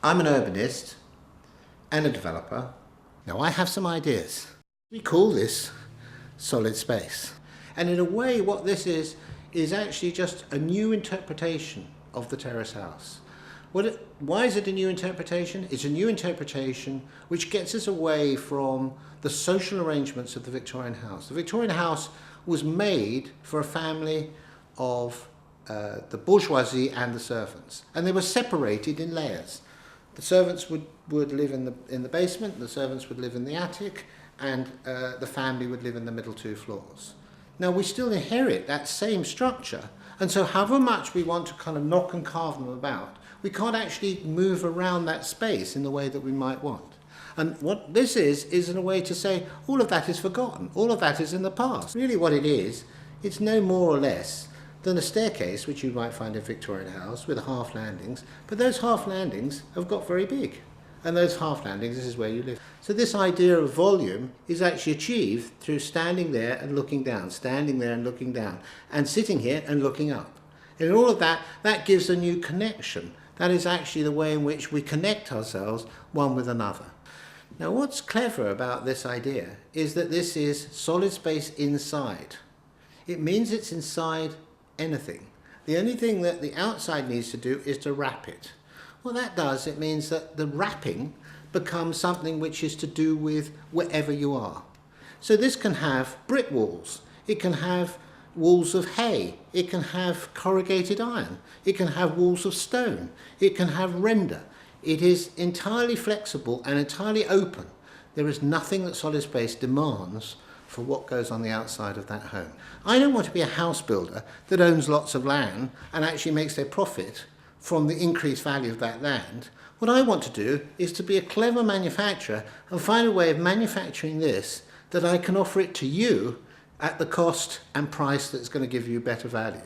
I'm an urbanist and a developer. Now I have some ideas. We call this solid space. And in a way what this is actually just a new interpretation of the terrace house. Why is it a new interpretation? It's a new interpretation which gets us away from the social arrangements of the Victorian house. The Victorian house was made for a family of the bourgeoisie and the servants, and they were separated in layers. The servants would live in the basement, the servants would live in the attic, and the family would live in the middle 2 floors. Now we still inherit that same structure, and so however much we want to kind of knock and carve them about, we can't actually move around that space in the way that we might want. And what this is in a way to say all of that is forgotten, all of that is in the past. Really what it is, it's no more or less than a staircase which you might find in a Victorian house with half landings, but those half landings have got very big, and those half landings, this is where you live. So this idea of volume is actually achieved through standing there and looking down, standing there and looking down, and sitting here and looking up. And all of that, that gives a new connection. That is actually the way in which we connect ourselves one with another. Now what's clever about this idea is that this is solid space inside. It means it's inside anything. The only thing that the outside needs to do is to wrap it. What that does, it means that the wrapping becomes something which is to do with wherever you are. So this can have brick walls, it can have walls of hay, it can have corrugated iron, it can have walls of stone, it can have render. It is entirely flexible and entirely open. There is nothing that solid space demands for what goes on the outside of that home. I don't want to be a house builder that owns lots of land and actually makes their profit from the increased value of that land. What I want to do is to be a clever manufacturer and find a way of manufacturing this that I can offer it to you at the cost and price that's going to give you better value.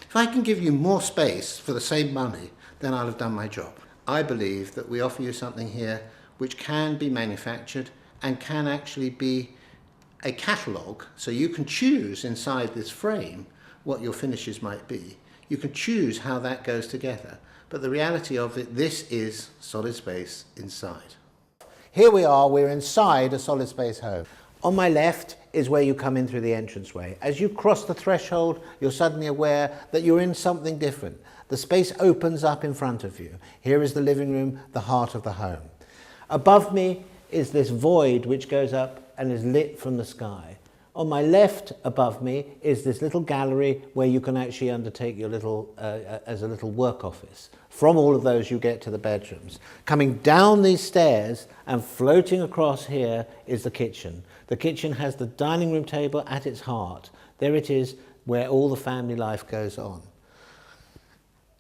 If I can give you more space for the same money, then I'll have done my job. I believe that we offer you something here which can be manufactured and can actually be a catalogue, so you can choose inside this frame what your finishes might be. You can choose how that goes together, but the reality of it, this is solid space inside. Here we are, we're inside a solid space home. On my left is where you come in through the entranceway. As you cross the threshold, you're suddenly aware that you're in something different. The space opens up in front of you. Here is the living room, the heart of the home. Above me is this void which goes up and is lit from the sky. On my left above me is this little gallery where you can actually undertake your little, as a little work office. From all of those you get to the bedrooms. Coming down these stairs and floating across here is the kitchen. The kitchen has the dining room table at its heart. There it is where all the family life goes on.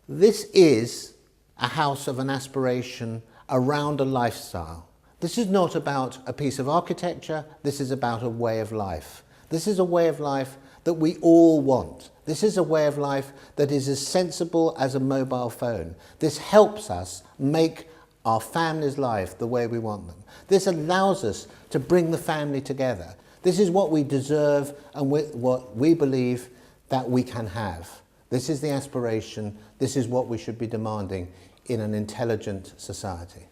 This is a house of an aspiration around a lifestyle. This is not about a piece of architecture, this is about a way of life. This is a way of life that we all want. This is a way of life that is as sensible as a mobile phone. This helps us make our family's life the way we want them. This allows us to bring the family together. This is what we deserve and what we believe that we can have. This is the aspiration, this is what we should be demanding in an intelligent society.